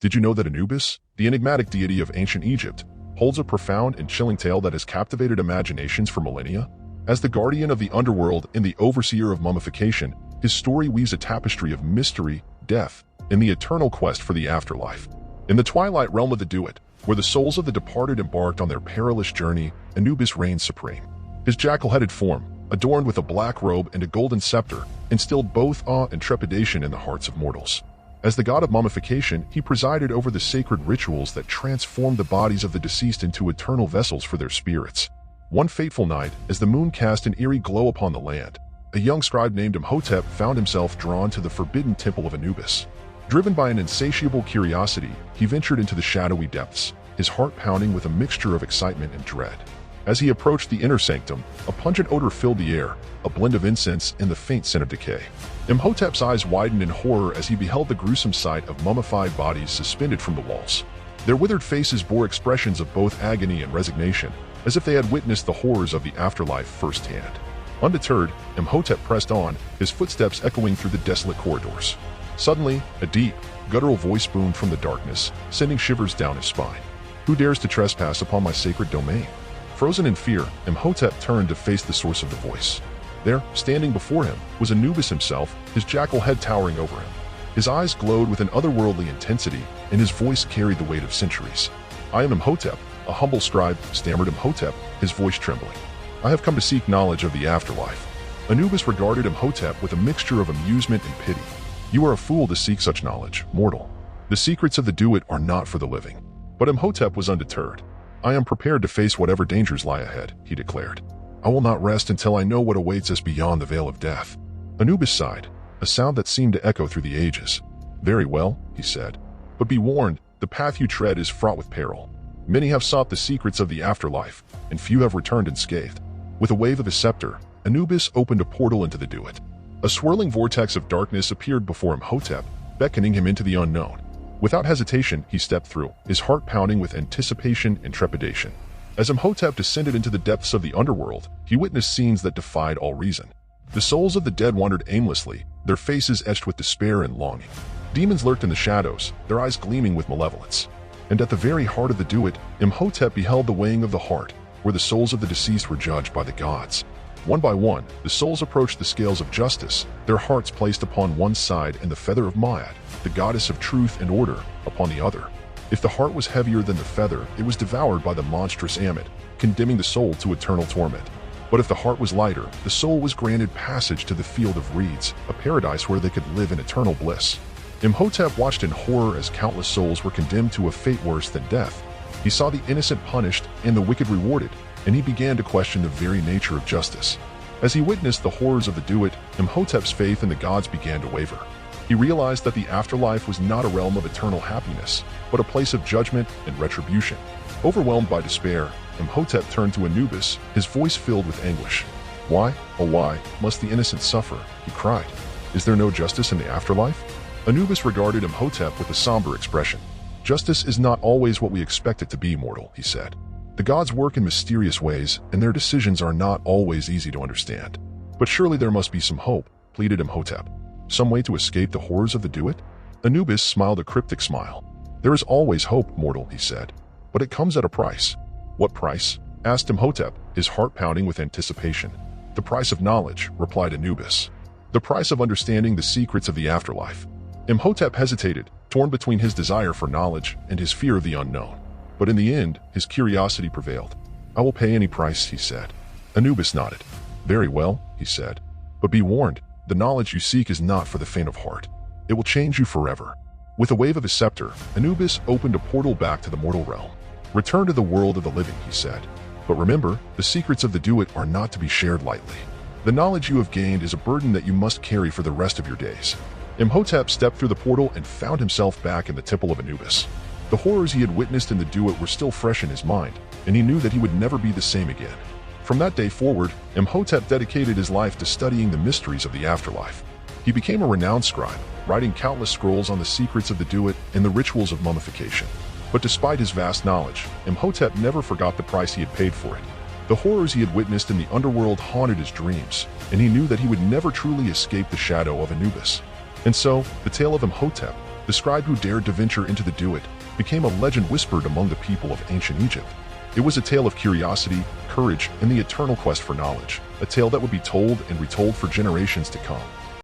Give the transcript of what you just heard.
Did you know that Anubis, the enigmatic deity of ancient Egypt, holds a profound and chilling tale that has captivated imaginations for millennia? As the guardian of the underworld and the overseer of mummification, his story weaves a tapestry of mystery, death, and the eternal quest for the afterlife. In the twilight realm of the Duat, where the souls of the departed embarked on their perilous journey, Anubis reigns supreme. His jackal-headed form, adorned with a black robe and a golden scepter, instilled both awe and trepidation in the hearts of mortals. As the god of mummification, he presided over the sacred rituals that transformed the bodies of the deceased into eternal vessels for their spirits. One fateful night, as the moon cast an eerie glow upon the land, a young scribe named Imhotep found himself drawn to the forbidden temple of Anubis. Driven by an insatiable curiosity, he ventured into the shadowy depths, his heart pounding with a mixture of excitement and dread. As he approached the inner sanctum, a pungent odor filled the air, a blend of incense and the faint scent of decay. Imhotep's eyes widened in horror as he beheld the gruesome sight of mummified bodies suspended from the walls. Their withered faces bore expressions of both agony and resignation, as if they had witnessed the horrors of the afterlife firsthand. Undeterred, Imhotep pressed on, his footsteps echoing through the desolate corridors. Suddenly, a deep, guttural voice boomed from the darkness, sending shivers down his spine. "Who dares to trespass upon my sacred domain?" Frozen in fear, Imhotep turned to face the source of the voice. There, standing before him, was Anubis himself, his jackal head towering over him. His eyes glowed with an otherworldly intensity, and his voice carried the weight of centuries. "I am Imhotep, a humble scribe," stammered Imhotep, his voice trembling. "I have come to seek knowledge of the afterlife." Anubis regarded Imhotep with a mixture of amusement and pity. "You are a fool to seek such knowledge, mortal. The secrets of the Duat are not for the living." But Imhotep was undeterred. "I am prepared to face whatever dangers lie ahead," he declared. "I will not rest until I know what awaits us beyond the veil of death." Anubis sighed, a sound that seemed to echo through the ages. "Very well," he said. "But be warned, the path you tread is fraught with peril. Many have sought the secrets of the afterlife, and few have returned unscathed." With a wave of his scepter, Anubis opened a portal into the Duat. A swirling vortex of darkness appeared before Imhotep, beckoning him into the unknown. Without hesitation, he stepped through, his heart pounding with anticipation and trepidation. As Imhotep descended into the depths of the underworld, he witnessed scenes that defied all reason. The souls of the dead wandered aimlessly, their faces etched with despair and longing. Demons lurked in the shadows, their eyes gleaming with malevolence. And at the very heart of the Duat, Imhotep beheld the weighing of the heart, where the souls of the deceased were judged by the gods. One by one, the souls approached the scales of justice, their hearts placed upon one side and the feather of Ma'at, the goddess of truth and order, upon the other. If the heart was heavier than the feather, it was devoured by the monstrous Ammit, condemning the soul to eternal torment. But if the heart was lighter, the soul was granted passage to the field of reeds, a paradise where they could live in eternal bliss. Imhotep watched in horror as countless souls were condemned to a fate worse than death. He saw the innocent punished and the wicked rewarded, and he began to question the very nature of justice. As he witnessed the horrors of the Duat, Imhotep's faith in the gods began to waver. He realized that the afterlife was not a realm of eternal happiness, but a place of judgment and retribution. Overwhelmed by despair, Imhotep turned to Anubis, his voice filled with anguish. "Why, oh why, must the innocent suffer?" he cried. "Is there no justice in the afterlife?" Anubis regarded Imhotep with a somber expression. "Justice is not always what we expect it to be, mortal," he said. "The gods work in mysterious ways, and their decisions are not always easy to understand. But surely there must be some hope," pleaded Imhotep. "Some way to escape the horrors of the Duat?" Anubis smiled a cryptic smile. "There is always hope, mortal," he said. "But it comes at a price." "What price?" asked Imhotep, his heart pounding with anticipation. "The price of knowledge," replied Anubis. "The price of understanding the secrets of the afterlife." Imhotep hesitated, torn between his desire for knowledge and his fear of the unknown. But in the end, his curiosity prevailed. "I will pay any price," he said. Anubis nodded. "Very well," he said. "But be warned, the knowledge you seek is not for the faint of heart. It will change you forever." With a wave of his scepter, Anubis opened a portal back to the mortal realm. "Return to the world of the living," he said. "But remember, the secrets of the Duat are not to be shared lightly. The knowledge you have gained is a burden that you must carry for the rest of your days." Imhotep stepped through the portal and found himself back in the temple of Anubis. The horrors he had witnessed in the Duat were still fresh in his mind, and he knew that he would never be the same again. From that day forward, Imhotep dedicated his life to studying the mysteries of the afterlife. He became a renowned scribe, writing countless scrolls on the secrets of the Duat and the rituals of mummification. But despite his vast knowledge, Imhotep never forgot the price he had paid for it. The horrors he had witnessed in the underworld haunted his dreams, and he knew that he would never truly escape the shadow of Anubis. And so, the tale of Imhotep, the scribe who dared to venture into the Duat, became a legend whispered among the people of ancient Egypt. It was a tale of curiosity, courage, and the eternal quest for knowledge, a tale that would be told and retold for generations to come.